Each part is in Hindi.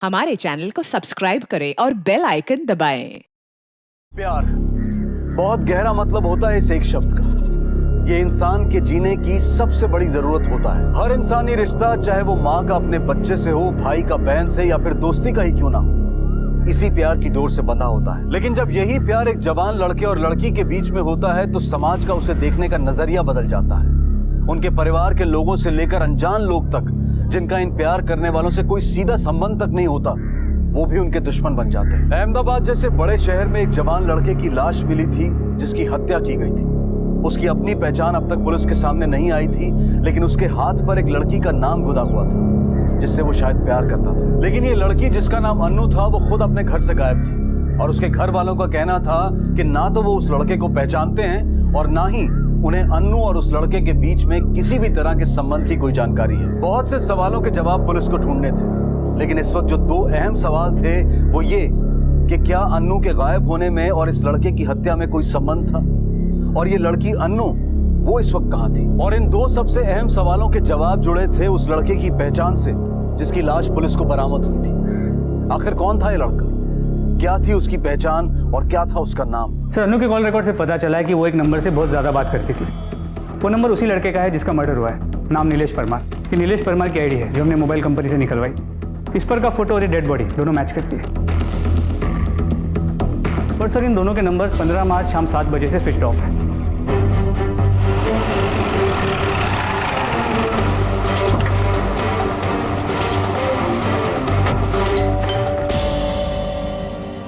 हमारे चैनल को सब्सक्राइब करें और बेल आइकन दबाएं। प्यार बहुत गहरा मतलब होता है इस एक शब्द का। ये इंसान के जीने की सबसे बड़ी जरूरत होता है। हर इंसानी रिश्ता, चाहे वो माँ का अपने बच्चे से हो, भाई का बहन से, या फिर दोस्ती का ही क्यों ना हो, इसी प्यार की डोर से बंधा होता है। लेकिन जब यही प्यार एक जवान लड़के और लड़की के बीच में होता है तो समाज का उसे देखने का नजरिया बदल जाता है। उनके परिवार के लोगों से लेकर अनजान लोग तक, जिनका इन प्यार करने वालों से कोई सीधा संबंध तक नहीं होता, वो भी उनके दुश्मन बन जाते हैं। अहमदाबाद जैसे बड़े शहर में एक जवान लड़के की लाश मिली थी जिसकी हत्या की गई थी। उसकी अपनी पहचान अब तक पुलिस के सामने नहीं आई थी, लेकिन उसके हाथ पर एक लड़की का नाम गुदा हुआ था जिससे वो शायद प्यार करता था। लेकिन ये लड़की जिसका नाम अन्नू था, वो खुद अपने घर से गायब थी और उसके घर वालों का कहना था कि ना तो वो उस लड़के को पहचानते हैं और ना ही उन्हें अन्नू और उस लड़के के बीच में किसी भी तरह के संबंध की कोई जानकारी है। बहुत से सवालों के जवाब पुलिस को ढूंढने थे, लेकिन इस वक्त जो दो अहम सवाल थे वो ये कि क्या अन्नू के गायब होने में और इस लड़के की हत्या में कोई संबंध था, और ये लड़की अन्नू वो इस वक्त कहाँ थी। और इन दो सबसे अहम सवालों के जवाब जुड़े थे उस लड़के की पहचान से जिसकी लाश पुलिस को बरामद हुई थी। आखिर कौन था ये लड़का, क्या थी उसकी पहचान और क्या था उसका नाम। सर, अन्नू के कॉल रिकॉर्ड से पता चला है कि वो एक नंबर से बहुत ज़्यादा बात करती थी। वो नंबर उसी लड़के का है जिसका मर्डर हुआ है। नाम नीलेश परमार। ये नीलेश परमार की आईडी है जो हमने मोबाइल कंपनी से निकलवाई। इस पर का फोटो और ये डेड बॉडी दोनों मैच करती है। और सर, इन दोनों के नंबर्स 15 मार्च शाम 7 बजे से स्विच ऑफ है।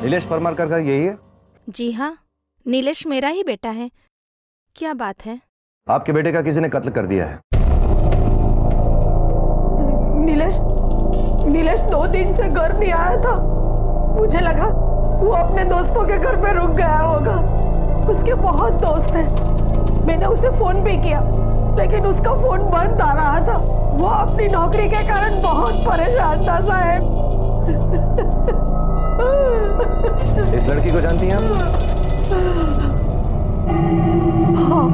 नीलेश परमार का घर यही है? जी हाँ, नीलेश मेरा ही बेटा है। क्या बात है? आपके बेटे का किसी ने कत्ल कर दिया है। नीलेश 2 दिन से घर नहीं आया था। मुझे लगा वो अपने दोस्तों के घर पे रुक गया होगा। उसके बहुत दोस्त हैं। मैंने उसे फोन भी किया, लेकिन उसका फोन बंद आ रहा था। वो अपनी नौकरी के कारण बहुत परेशान था साहब। इस लड़की को जानती हैं आप? हाँ,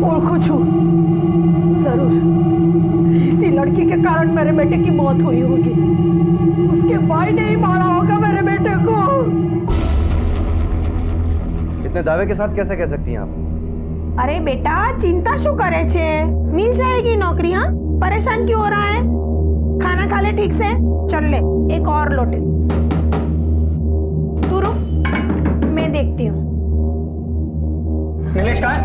ओळखू छू जरूर। इसी लड़की के कारण मेरे बेटे की मौत हुई होगी। उसके भाई ने ही मारा होगा मेरे बेटे को। इतने दावे के साथ कैसे कह सकती हैं आप? अरे बेटा, चिंता शू करे छे? मिल जाएगी नौकरी। हाँ, परेशान क्यों हो रहा है? खाना खा ले ठीक से। चल ले एक और लोटे। तू रुक, मैं देखती हूँ। नीलेश कहाँ है?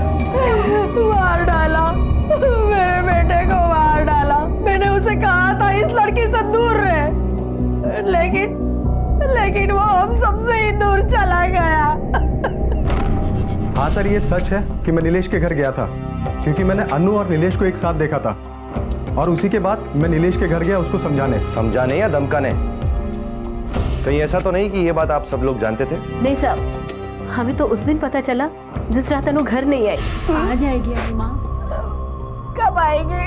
मार डाला, मेरे बेटे को मार डाला। मैंने उसे कहा था इस लड़की से दूर रहे, लेकिन वो हम सबसे ही दूर चला गया। हाँ सर, ये सच है कि मैं नीलेश के घर गया था, क्योंकि मैंने अन्नू और नीलेश को एक साथ देखा था और उसी के बाद मैं नीलेश के घर गया उसको समझाने या धमकाने? कहीं ऐसा तो नहीं कि ये बात आप सब लोग जानते थे? नहीं साहब, हमें तो उस दिन पता चला जिस रात अनु घर नहीं आई। आ जाएगी अम्मा। कब आएगी?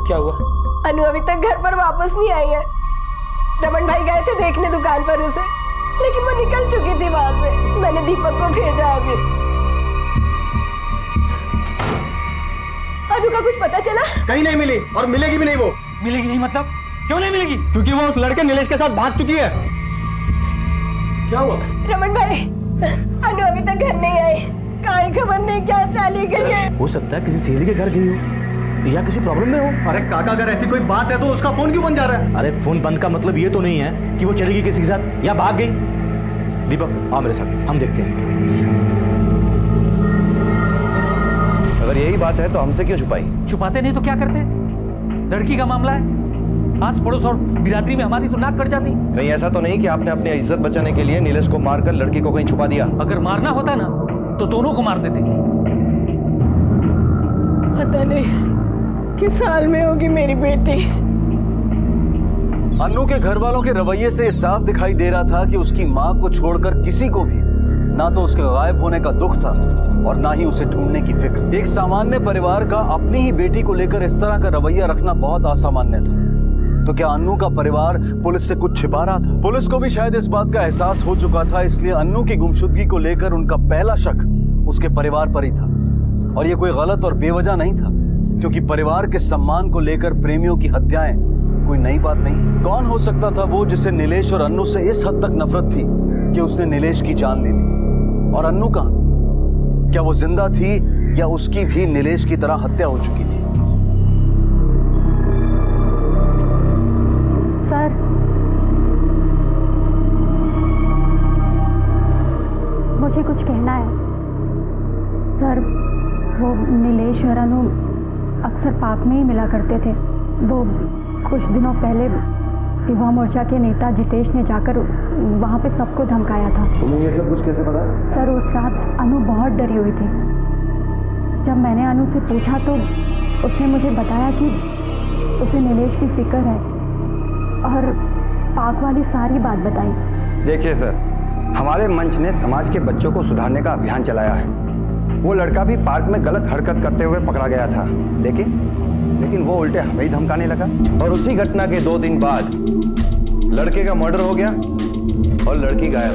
क्या हुआ? अनु अभी तक घर पर वापस नहीं आई है। रमन भाई गए थे देखने दुकान पर उसे, लेकिन वो निकल चुकी थी वहां से। मैंने दीपक को भेजा अभी। अनु का कुछ पता चला? कहीं नहीं मिली और मिलेगी भी नहीं। वो मिलेगी नहीं मतलब? क्यों नहीं मिलेगी? क्योंकि वो उस लड़के नीलेश के साथ भाग चुकी है। क्या हुआ? रमन भाई, अनु अभी तक घर नहीं आई। काई खबर नहीं, क्या चली गई है। हो सकता है किसी सहेली के घर गई हो या किसी प्रॉब्लम में हो। अरे काका, अगर ऐसी कोई बात है तो उसका फोन क्यों बंद जा रहा है? अरे फोन बंद का मतलब ये तो नहीं है कि वो चली गई किसी के साथ या भाग गई। दीपक आओ मेरे साथ, हम देखते हैं। अगर यही बात है तो हमसे क्यों छुपाई? छुपाते नहीं तो क्या करते? लड़की का मामला है, आस पड़ोस और बिरादरी में हमारी तो नाक कट जाती। कहीं ऐसा तो नहीं कि आपने अपनी इज्जत बचाने के लिए नीलेश को मारकर लड़की को कहीं छुपा दिया? अगर मारना होता ना तो दोनों को मार देते। पता नहीं किस साल में होगी मेरी बेटी। अन्नू के घर वालों के रवैये से साफ दिखाई दे रहा था कि उसकी मां को छोड़कर किसी को भी ना तो उसके गायब होने का दुख था और ना ही उसे ढूंढने की फिक्र। एक सामान्य परिवार का अपनी ही बेटी को लेकर इस तरह का रवैया रखना बहुत असामान्य था। तो क्या अन्नू का परिवार पुलिस से कुछ छिपा रहा था? पुलिस को भी शायद इस बात का एहसास हो चुका था, इसलिए अन्नू की गुमशुदगी को लेकर उनका पहला शक उसके परिवार पर ही था। और ये कोई गलत और बेवजह नहीं था, क्योंकि परिवार के सम्मान को लेकर प्रेमियों की हत्याएं कोई नई बात नहीं। कौन हो सकता था वो जिसे नीलेश और अन्नू से इस हद तक नफरत थी कि उसने नीलेश की जान ले ली? और अन्नू कहाँ? क्या वो जिंदा थी या उसकी भी नीलेश की तरह हत्या हो चुकी थी? सर, मुझे कुछ कहना है। सर, वो नीलेश और अनु अक्सर पार्क में ही मिला करते थे। वो कुछ दिनों पहले युवा मोर्चा के नेता जितेश ने जाकर वहाँ पे सबको धमकाया था। तुम्हें ये सब कुछ कैसे पता? सर, उस रात अनु बहुत डरी हुई थी। जब मैंने अनु से पूछा तो उसने मुझे बताया कि उसे नीलेश की फिक्र है और पार्क वाली सारी बात बताई। देखिए सर, हमारे मंच ने समाज के बच्चों को सुधारने का अभियान चलाया है। वो लड़का भी पार्क में गलत हरकत करते हुए पकड़ा गया था, लेकिन वो उल्टे हमें ही धमकाने लगा। और उसी घटना के 2 दिन बाद लड़के का मर्डर हो गया और लड़की गायब।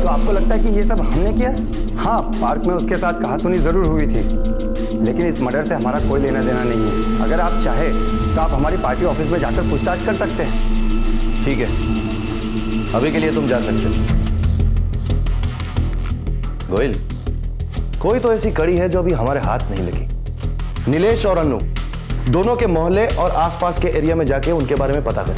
तो आपको लगता है कि ये सब हमने किया? हाँ, पार्क में उसके साथ कहासुनी जरूर हुई थी, लेकिन इस मर्डर से हमारा कोई लेना देना नहीं है। अगर आप चाहे तो आप हमारी पार्टी ऑफिस में जाकर पूछताछ कर सकते हैं। ठीक है, अभी के लिए तुम जा सकते हो। गोयल, कोई तो ऐसी कड़ी है जो अभी हमारे हाथ नहीं लगी। नीलेश और अन्नू दोनों के मोहल्ले और आसपास के एरिया में जाके उनके बारे में पता करो।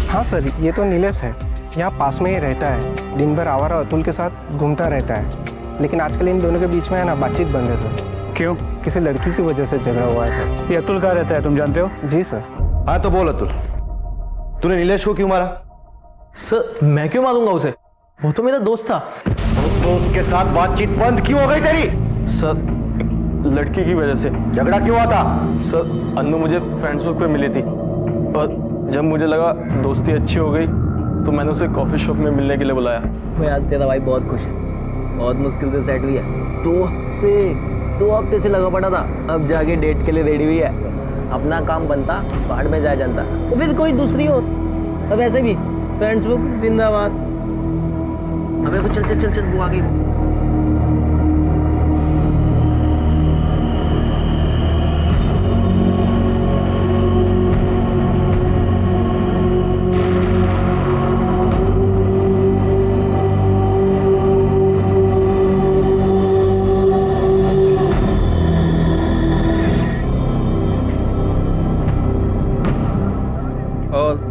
हाँ सर, ये तो नीलेश है। यहाँ पास में ही रहता है। दिन भर आवारा अतुल के साथ घूमता रहता है, लेकिन आजकल इन दोनों के बीच में है ना, बातचीत बंद है सर। क्यों? किसी लड़की की वजह से झगड़ा हुआ है सर। ये अतुल कहाँ रहता है, तुम जानते हो? जी सर। हाँ तो बोल अतुल, तूने नीलेश को क्यों मारा? सर, मैं क्यों मारूंगा उसे? वो तो मेरा दोस्त था। तो उसके साथ बातचीत बंद क्यों हो गई तेरी? सर, लड़की की वजह से। झगड़ा क्यों हुआ था? सर, अन्नू मुझे फेसबुक पे मिली थी और जब मुझे लगा दोस्ती अच्छी हो गई तो मैंने उसे कॉफी शॉप में मिलने के लिए बुलाया। भाई आज तेरा भाई बहुत खुश है, बहुत मुश्किल से सेट हुई है। 2 हफ्ते से लगा पड़ा था, अब जाके डेट के लिए रेडी हुई है। अपना काम बनता, पहाड़ में जाया जानता, तो फिर कोई दूसरी हो। और वैसे भी फेसबुक जिंदाबाद। अबे वो चल चल चल चल, वो आ गई।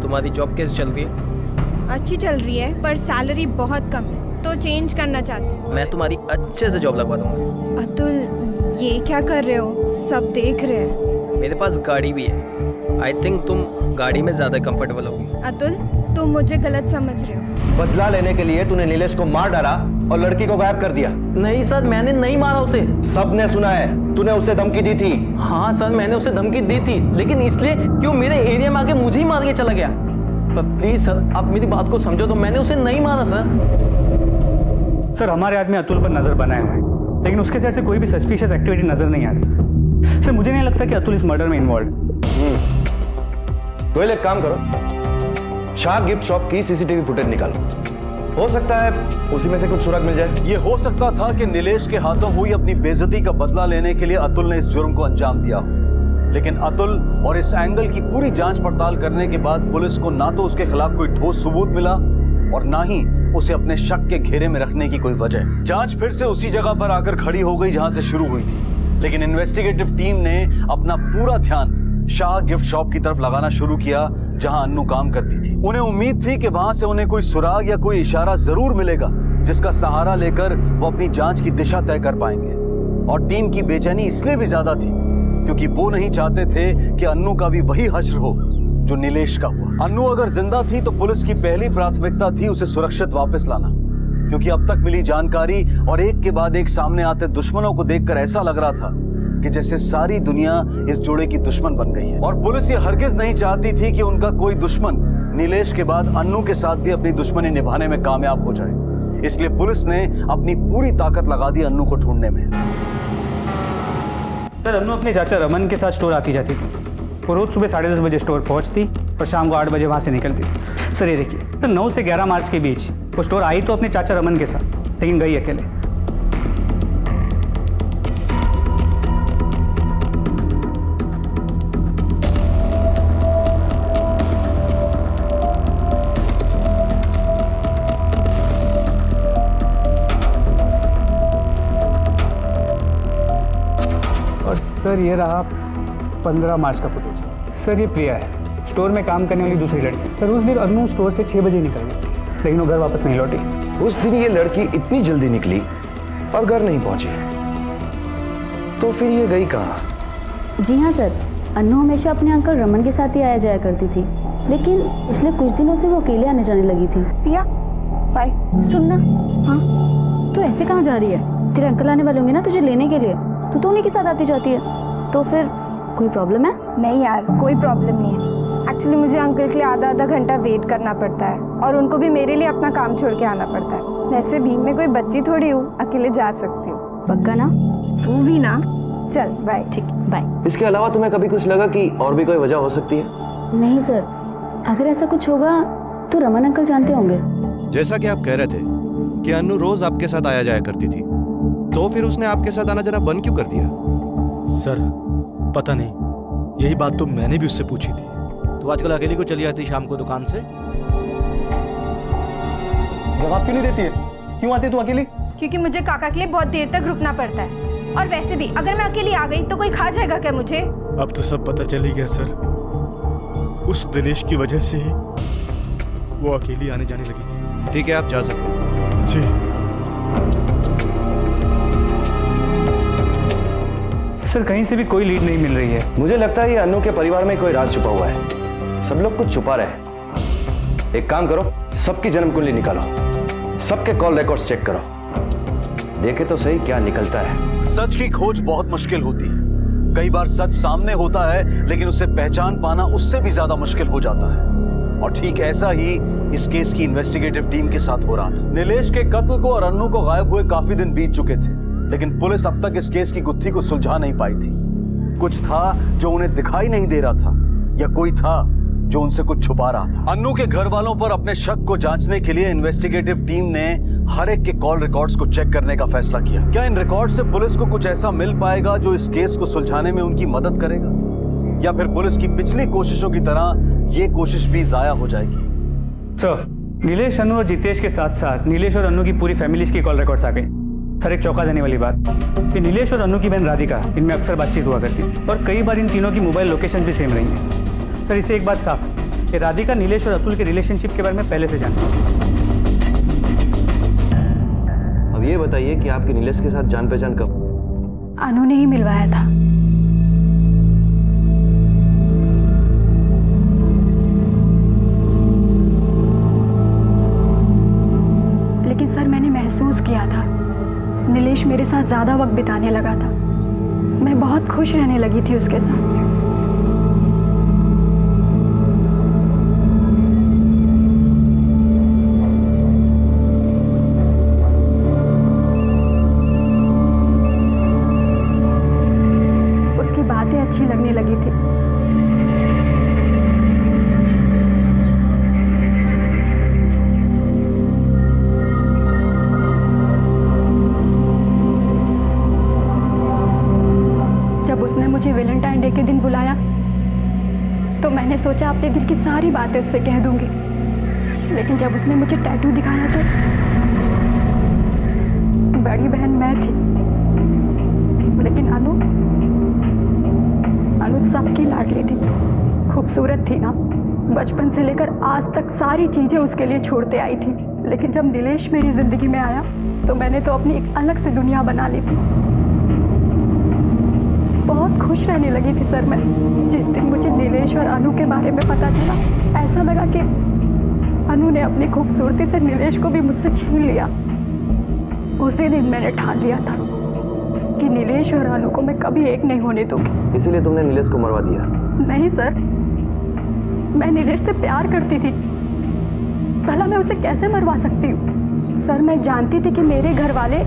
तुम्हारी जॉब कैसे चल रही है? अच्छी चल रही है, पर सैलरी बहुत कम है, तो चेंज करना चाहती हूँ। मैं तुम्हारी अच्छे से जॉब लगवा दूंगा। अतुल, ये क्या कर रहे हो? सब देख रहे हैं। मेरे पास गाड़ी भी है। आई थिंक तुम गाड़ी में ज्यादा कंफर्टेबल होगी। अतुल, तुम मुझे गलत समझ रहे हो। बदला लेने के लिए तूने नीलेश को मार डाला और लड़की को गायब कर दिया। नहीं सर, मैंने नहीं मारा उसे। सबने सुना है, तूने उसे धमकी दी थी। हाँ सर, मैंने उसे धमकी दी थी, लेकिन इसलिए क्यों मेरे एरिया में आके मुझे ही मार के चला गया। पर प्लीज सर, आप मेरी बात को समझो तो मैंने उसे नहीं मारा सर। सर, हमारे आदमी अतुल पर नजर बनाए हुए हैं, लेकिन उसके साइड से कोई भी सस्पिशियस एक्टिविटी नजर नहीं आ रही। सर, मुझे नहीं लगता कि अतुल इस मर्डर में इन्वॉल्व। तो एक काम करो, शाह गिफ्ट शॉप की सीसीटीवी फुटेज निकालो। हो सकता है उसी में से कुछ सुराग मिल जाए। ये हो सकता था कि नीलेश के हाथों हुई अपनी बेइज्जती का बदला लेने के लिए अतुल ने इस जुर्म को अंजाम दिया हो। लेकिन अतुल और इस एंगल की पूरी जांच पड़ताल करने के बाद पुलिस को ना तो उसके खिलाफ कोई ठोस सबूत मिला और ना ही उसे अपने शक के घेरे में रखने की कोई वजह। जांच फिर से उसी जगह पर आकर खड़ी हो गई जहां से शुरू हुई थी, लेकिन इन्वेस्टिगेटिव टीम ने अपना पूरा ध्यान शाह गिफ्ट शॉप की तरफ लगाना शुरू किया जहां अन्नू काम करती थी। उन्हें उम्मीद थी कि वहां से उन्हें कोई सुराग या कोई इशारा जरूर मिलेगा जिसका सहारा लेकर वो अपनी जांच की दिशा तय कर पाएंगे। और टीम की बेचैनी इसलिए भी ज्यादा थी क्योंकि वो नहीं चाहते थे कि अन्नू का भी वही हश्र हो जो नीलेश का हुआ। अन्नू अगर जिंदा थी तो पुलिस की पहली प्राथमिकता थी उसे सुरक्षित वापस लाना, क्योंकि अब तक मिली जानकारी और एक के बाद एक सामने आते दुश्मनों को देखकर ऐसा लग रहा था कि जैसे सारी दुनिया इस जोड़े की दुश्मन बन गई है। और पुलिस ये हरगिज नहीं चाहती थी कि उनका कोई दुश्मन नीलेश के बाद अन्नू के साथ भी अपनी दुश्मनी निभाने में कामयाब हो जाए। इसलिए पुलिस ने अपनी पूरी ताकत लगा दी अन्नू को ढूंढने में। सर, अन्नू अपने चाचा रमन के साथ स्टोर आती जाती थी। वो रोज सुबह 10:30 बजे स्टोर पहुंचती और शाम को 8 बजे वहाँ से निकलती। सर ये देखिए, तो 9 से 11 मार्च के बीच वो स्टोर आई तो अपने चाचा रमन के साथ, लेकिन गई अकेले। और सर ये रहा 15 मार्च का फुटेज। सर ये प्रिया है, स्टोर में काम करने वाली दूसरी लड़की। सर उस दिन अन्नू स्टोर से 6 बजे निकल गई, लेकिन वो घर वापस नहीं लौटी। उस दिन ये लड़की इतनी जल्दी निकली और घर नहीं पहुंची, तो फिर ये गई कहाँ? जी हाँ सर, अन्नू हमेशा अपने अंकल रमन के साथ ही आया जाया करती थी, लेकिन पिछले कुछ दिनों से वो अकेले आने जाने लगी थी। प्रिया बाय। सुनना, हाँ तू ऐसे कहाँ जा रही है? तेरे अंकल आने वाले होंगे ना तुझे लेने के लिए, तू तो उन्हीं के साथ आती जाती है, तो फिर कोई प्रॉब्लम है? नहीं यार, कोई प्रॉब्लम नहीं है। एक्चुअली मुझे अंकल के लिए आधा घंटा वेट करना पड़ता है और उनको भी मेरे लिए अपना काम छोड़ के आना पड़ता है। वैसे भी मैं कोई बच्ची थोड़ी हूँ, अकेले जा सकती हूँ। पक्का ना? तू भी ना? चल बाय। ठीक, बाय। इसके अलावा तुम्हें कभी कुछ लगा कि और भी कोई वजह हो सकती है? नहीं सर, अगर ऐसा कुछ होगा तो रमन अंकल जानते होंगे। जैसा कि आप कह रहे थे कि अन्नू रोज आपके साथ आया जाया करती थी, तो फिर उसने आपके साथ आना जाना बंद क्यों कर दिया? सर पता नहीं, यही बात तो मैंने भी उससे पूछी थी। तो आजकल अकेली को चली आती शाम को दुकान से। जवाब क्यों नहीं देती है? क्यों आती तू अकेली? क्योंकि मुझे काका के लिए बहुत देर तक रुकना पड़ता है, और वैसे भी अगर मैं अकेली आ गई तो कोई खा जाएगा क्या मुझे? अब तो सब पता चल ही गया सर, उस दिनेश की वजह से ही वो अकेली आने जाने लगी थी। ठीक है, आप जा सकते हैं। जी सर, कहीं से भी कोई लीड नहीं मिल रही है। मुझे लगता है ये अन्नू के परिवार में कोई राज छुपा हुआ है, सब लोग कुछ छुपा रहे हैं। एक काम करो, सबकी जन्म कुंडली निकालो, सबके कॉल रिकॉर्ड्स चेक करो, देखे तो सही क्या निकलता है। सच की खोज बहुत मुश्किल होती है। कई बार सच सामने होता है, लेकिन उसे पहचान पाना उससे भी ज्यादा मुश्किल हो जाता है। और ठीक ऐसा ही इस केस की इन्वेस्टिगेटिव टीम के साथ हो रहा था। नीलेश के कत्ल को और अन्नू को गायब हुए काफी दिन बीत चुके थे, लेकिन पुलिस अब तक इस केस की गुत्थी को सुलझा नहीं पाई थी। कुछ था जो उन्हें दिखाई नहीं दे रहा था, या कोई था जो उनसे कुछ छुपा रहा था। अन्नू के घर वालों पर अपने शक को जांचने के लिए इन्वेस्टिगेटिव टीम ने हर एक के कॉल रिकॉर्ड्स को चेक करने का फैसला किया। क्या इन रिकॉर्ड से पुलिस को कुछ ऐसा मिल पाएगा जो इस केस को सुलझाने में उनकी मदद करेगा, या फिर पुलिस की पिछली कोशिशों की तरह ये कोशिश भी जाया हो जाएगी? सर, नीलेश, अन्नू और जितेश के साथ साथ नीलेश और अन्नू की पूरी फैमिली की कॉल रिकॉर्ड्स आ गई। सर, एक चौंका देने वाली बात कि नीलेश और अन्नू की बहन राधिका, इनमें अक्सर बातचीत हुआ करती और कई बार इन तीनों की मोबाइल लोकेशन भी सेम रही है। सर, इससे एक बात साफ है कि राधिका नीलेश और अतुल के रिलेशनशिप के बारे में पहले से जानती है। अब ये बताइए कि आपके नीलेश के साथ जान पहचान कब? अनु ने ही मिलवाया था। लेकिन सर, मैंने महसूस किया था नीलेश मेरे साथ ज्यादा वक्त बिताने लगा था। मैं बहुत खुश रहने लगी थी उसके साथ। उसकी बातें अच्छी लगने लगी थी। उसने मुझे वैलेंटाइन डे के दिन बुलाया तो मैंने सोचा अपने दिल की सारी बातें उससे कह दूंगी, लेकिन जब उसने मुझे टैटू दिखाया तो बड़ी बहन मैं थी, लेकिन अनु सबकी लाडली थी, खूबसूरत थी ना। बचपन से लेकर आज तक सारी चीजें उसके लिए छोड़ते आई थी, लेकिन जब नीलेश मेरी जिंदगी में आया तो मैंने तो अपनी एक अलग सी दुनिया बना ली थी। बहुत खुश रहने लगी थी सर मैं। जिस दिन मुझे नीलेश और अनु के बारे में पता चला, ऐसा लगा कि अनु ने अपनी खूबसूरती से नीलेश को भी मुझसे छीन लिया। उसी दिन मैंने ठान लिया था कि नीलेश और अनु को मैं कभी एक नहीं होने दूंगी। इसीलिए तुमने नीलेश को मरवा दिया? नहीं सर, मैं नीलेश से प्यार करती थी। भला मैं उसे कैसे मरवा सकती हूँ? सर, मैं जानती थी कि मेरे घर वाले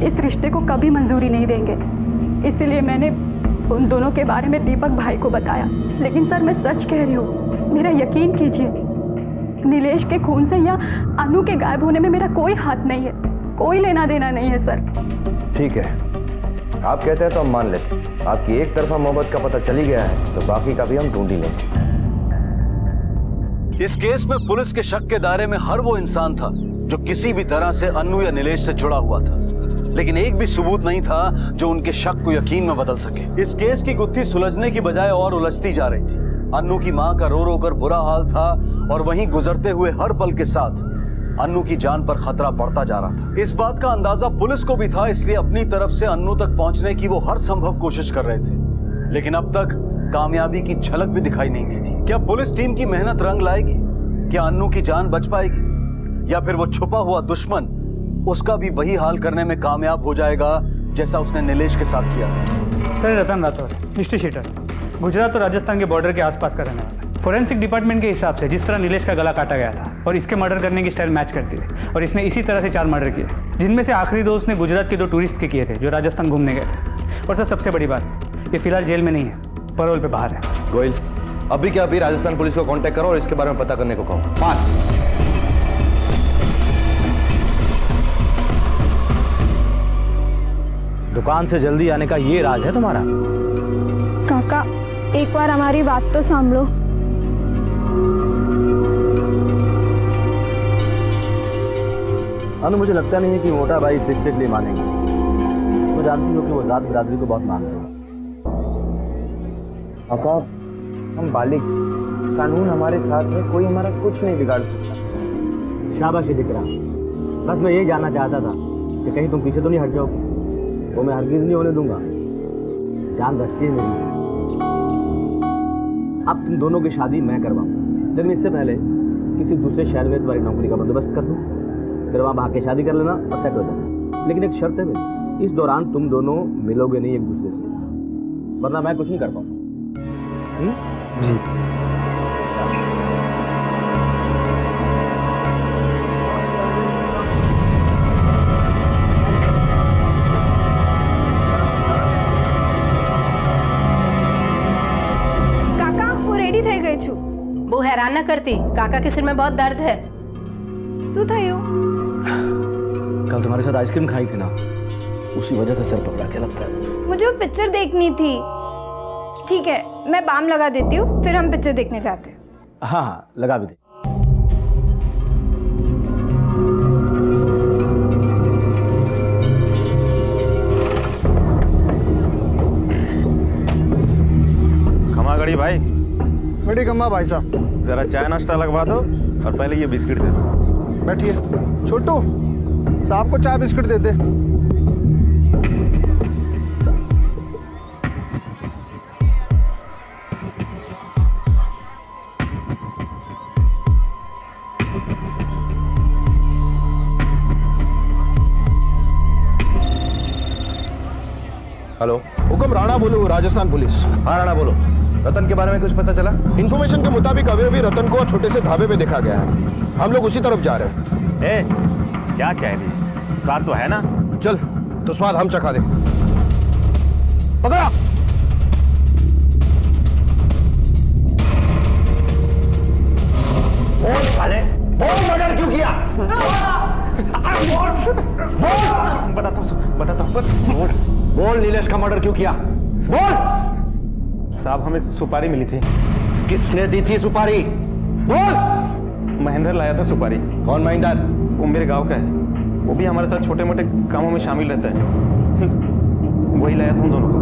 इस रिश्ते को कभी मंजूरी नहीं देंगे, इसीलिए मैंने उन दोनों के बारे में दीपक भाई को बताया। लेकिन सर, मैं सच कह रही हूँ, मेरा यकीन कीजिए, नीलेश के खून से या अनु के गायब होने में मेरा कोई हाथ नहीं है, कोई लेना देना नहीं है सर। ठीक है, आप कहते हैं तो हम मान लेते। आपकी एक तरफा मोहब्बत का पता चली गया है तो बाकी का भी हम ढूंढ ही लेंगे। इस केस में पुलिस के शक के दायरे में हर वो इंसान था जो किसी भी तरह से अन्नू या नीलेश से जुड़ा हुआ था, लेकिन एक भी सबूत नहीं था जो उनके शक को यकीन में बदल सके। इस केस की गुत्थी सुलझने की बजाय और उलझती जा रही थी। अन्नू की मां का रो रो कर बुरा हाल था और वहीं गुजरते हुए हर पल के साथ अन्नू की जान पर खतरा बढ़ता जा रहा था। इस बात का अंदाजा पुलिस को भी था, इसलिए अपनी तरफ से अन्नू तक पहुंचने की वो हर संभव कोशिश कर रहे थे, लेकिन अब तक कामयाबी की झलक भी दिखाई नहीं दी थी। क्या पुलिस टीम की मेहनत रंग लाएगी? क्या अन्नू की जान बच पाएगी? या फिर वो छुपा हुआ दुश्मन उसका भी वही हाल करने में कामयाब हो जाएगा जैसा उसने नीलेश के साथ किया था? सर, रतन राठौर, हिस्ट्री शीटर, गुजरात और राजस्थान के बॉर्डर के आसपास का रहने वाला है। फोरेंसिक डिपार्टमेंट के हिसाब से जिस तरह नीलेश का गला काटा गया था और इसके मर्डर करने की स्टाइल मैच करती थी, और इसने इसी तरह से 4 मर्डर किए, जिनमें से आखिरी 2 उसने गुजरात के 2 टूरिस्ट के किए थे जो राजस्थान घूमने गए थे। और सर, सबसे बड़ी बात, ये फिलहाल जेल में नहीं है, पैरोल पे बाहर है। गोयल, अभी क्या अभी राजस्थान पुलिस को कांटेक्ट करो और इसके बारे में पता करने को कहो। फास्ट। दुकान से जल्दी आने का ये राज है तुम्हारा? काका, एक बार हमारी बात तो संभलो। अनु, मुझे लगता नहीं है कि मोटा भाई इस रिश्ते के लिए मानेंगे। तो जानती हो कि वो जात बिरादरी को बहुत मानते हैं। काका, हम बालिग, कानून हमारे साथ है, कोई हमारा कुछ नहीं बिगाड़ सकता। शाबाशी दिख रहा, बस मैं ये जानना चाहता था कि कहीं तुम पीछे तो नहीं हट जाओगे। वो मैं हरगिज नहीं होने दूंगा, जान बचती है मेरी से। अब तुम दोनों की शादी मैं करवाऊँ, लेकिन इससे पहले किसी दूसरे शहर में तुम्हारी नौकरी का बंदोबस्त कर दूँ, फिर वहाँ भाग के शादी कर लेना और सेट हो जाना। लेकिन एक शर्त है मेरी, इस दौरान तुम दोनों मिलोगे नहीं एक दूसरे से, वरना मैं कुछ नहीं कर पाऊँ। जी। કાકા, હું રેડી થઈ ગઈ છું। वो हैरान न करती, काका के सिर में बहुत दर्द है। શું થયું? कल तुम्हारे साथ आइसक्रीम खाई थी ना, उसी वजह से सर पकड़ा के लगता है। मुझे वो पिक्चर देखनी थी। ठीक है, मैं बाम लगा देती हूँ, फिर हम पिक्चर देखने जाते हैं। हाँ हाँ, लगा भी दे। खमा गड़ी भाई, बड़ी कम्मा भाई साहब। जरा चाय नाश्ता लगवा दो और पहले ये बिस्किट दे दो। बैठिए। छोटू, साहब को चाय बिस्किट दे दे। हेलो, हुक्म राणा बोलो, राजस्थान पुलिस। हाँ राणा बोलो। रतन के बारे में कुछ पता चला? इन्फॉर्मेशन के मुताबिक अभी अभी रतन को छोटे से ढाबे पे देखा गया है। हम लोग उसी तरफ जा रहे हैं। ए, क्या चाय दी? बात तो है ना? चल, तो स्वाद हम चखा दे। पकड़ा। बोल साले, बोल मर्डर क्यों किया? बताता हूँ। बोल नीलेश का मर्डर क्यों किया? बोल। साहब, हमें सुपारी मिली थी। किसने दी थी सुपारी? बोल। महेंद्र लाया था सुपारी। कौन महेंद्र? वो मेरे गांव का है, वो भी हमारे साथ छोटे मोटे कामों में शामिल रहता है। वही लाया था उन दोनों को।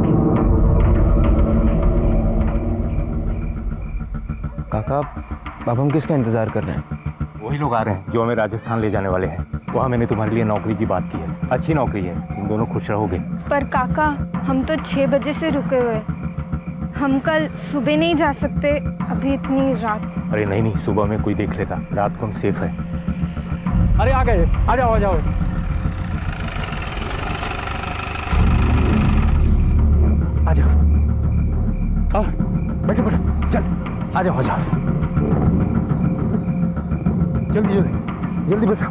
काका, अब हम किसका इंतजार कर रहे हैं? वही लोग आ रहे हैं जो हमें राजस्थान ले जाने वाले हैं। वहाँ मैंने तुम्हारे लिए नौकरी की बात की है, अच्छी नौकरी है, तुम दोनों खुश रहोगे। पर काका, हम तो 6 बजे से रुके हुए, हम कल सुबह नहीं जा सकते, अभी इतनी रात। अरे नहीं नहीं, सुबह में कोई देख लेता, रात को हम सेफ है। अरे आ गए, आ जाओ आ जाओ। आ जाओ, आओ, बैठो बैठो, चल आ जाओ, आ जाओ, जल्दी जल्दी जल्दी बैठो।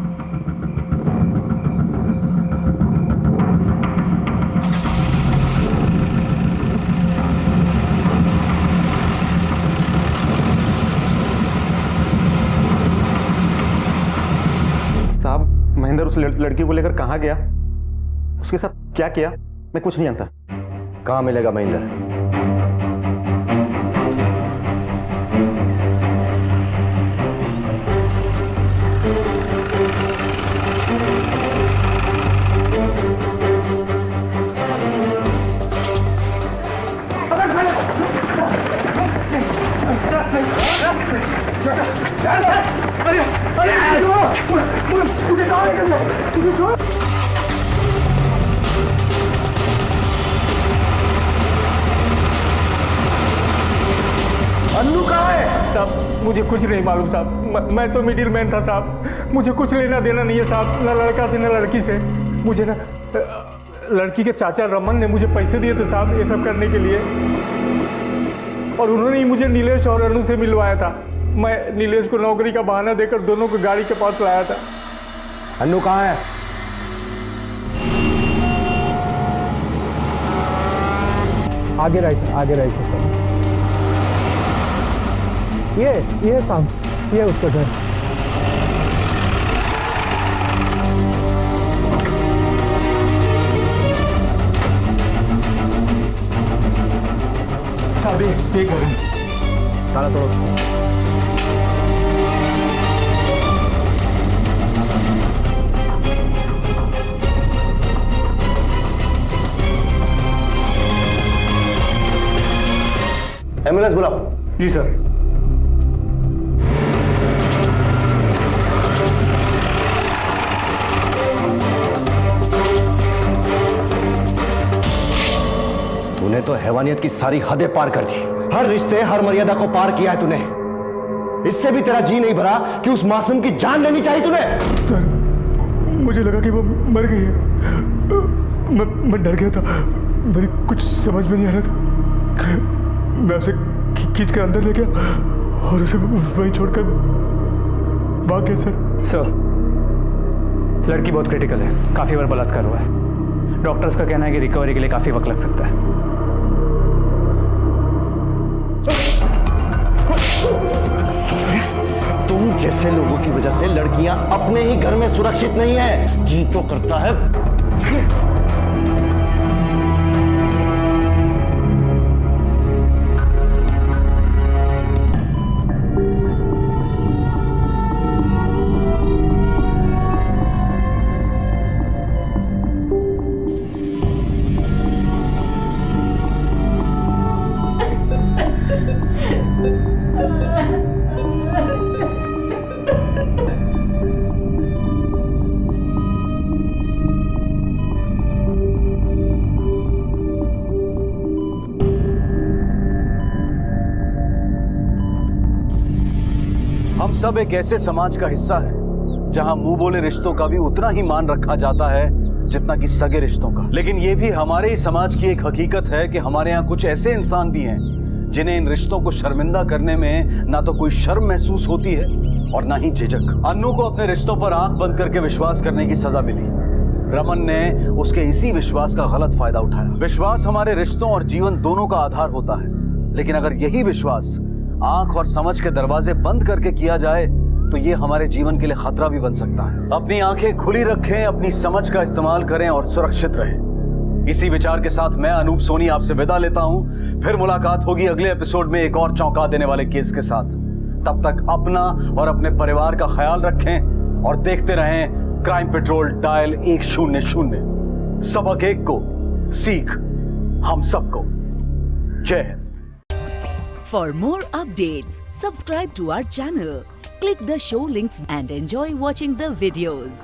साहब, महेंद्र उस लड़की को लेकर कहाँ गया, उसके साथ क्या किया, मैं कुछ नहीं जानता। कहाँ मिलेगा महेंद्र? अन्नू कहाँ है? साहब, मुझे कुछ नहीं मालूम साहब, मैं तो मिडिल मैन था साहब, मुझे कुछ लेना देना नहीं है साहब, ना लड़का से ना लड़की से। मुझे ना लड़की के चाचा रमन ने मुझे पैसे दिए थे साहब ये सब करने के लिए, और उन्होंने ही मुझे नीलेश और अनु से मिलवाया था। मैं नीलेश को नौकरी का बहाना देकर दोनों को गाड़ी के पास लाया था। अन्नू कहाँ है? आगे राइट सर। ये साहब, ये उसका घर। साहब ये घर है, ताला तोड़ो। एम्बुलेंस बुलाओ। जी सर। तूने तो हैवानियत की सारी हदें पार कर दी, हर रिश्ते हर मर्यादा को पार किया है तूने। इससे भी तेरा जी नहीं भरा कि उस मासूम की जान लेनी चाहिए तूने। सर, मुझे लगा कि वो मर गई है, मैं डर गया था, मेरी कुछ समझ में नहीं आ रहा था। मैं उसे खींच कर अंदर ले गया और उसे वहीं छोड़कर भाग गया सर। लड़की बहुत क्रिटिकल है, काफी बार बलात्कार हुआ है। डॉक्टर्स का कहना है कि रिकवरी के लिए काफी वक्त लग सकता है। तुम जैसे लोगों की वजह से लड़कियां अपने ही घर में सुरक्षित नहीं है। जी तो करता है हम सब एक ऐसे समाज का हिस्सा है जहां मुंह बोले रिश्तों का भी उतना ही मान रखा जाता है जितना कि सगे रिश्तों का। लेकिन ये भी हमारे ही समाज की एक हकीकत है कि हमारे यहाँ कुछ ऐसे इंसान भी हैं जिन्हें इन रिश्तों को शर्मिंदा करने में ना तो कोई शर्म महसूस होती है और ना ही झिझक। अन्नू को अपने रिश्तों पर आंख बंद करके विश्वास करने की सजा मिली। रमन ने उसके इसी विश्वास का गलत फायदा उठाया। विश्वास हमारे रिश्तों और जीवन दोनों का आधार होता है, लेकिन अगर यही विश्वास आंख और समझ के दरवाजे बंद करके किया जाए तो ये हमारे जीवन के लिए खतरा भी बन सकता है। अपनी आंखें खुली रखें, अपनी समझ का इस्तेमाल करें और सुरक्षित रहें। इसी विचार के साथ मैं अनूप सोनी आपसे विदा लेता हूं। फिर मुलाकात होगी अगले एपिसोड में एक और चौंका देने वाले केस के साथ। तब तक अपना और अपने परिवार का ख्याल रखें और देखते रहें क्राइम पेट्रोल डायल 100। सबक एक को सीख हम सबको। जय Hind. For more updates, subscribe to our channel, click the show links and enjoy watching the videos.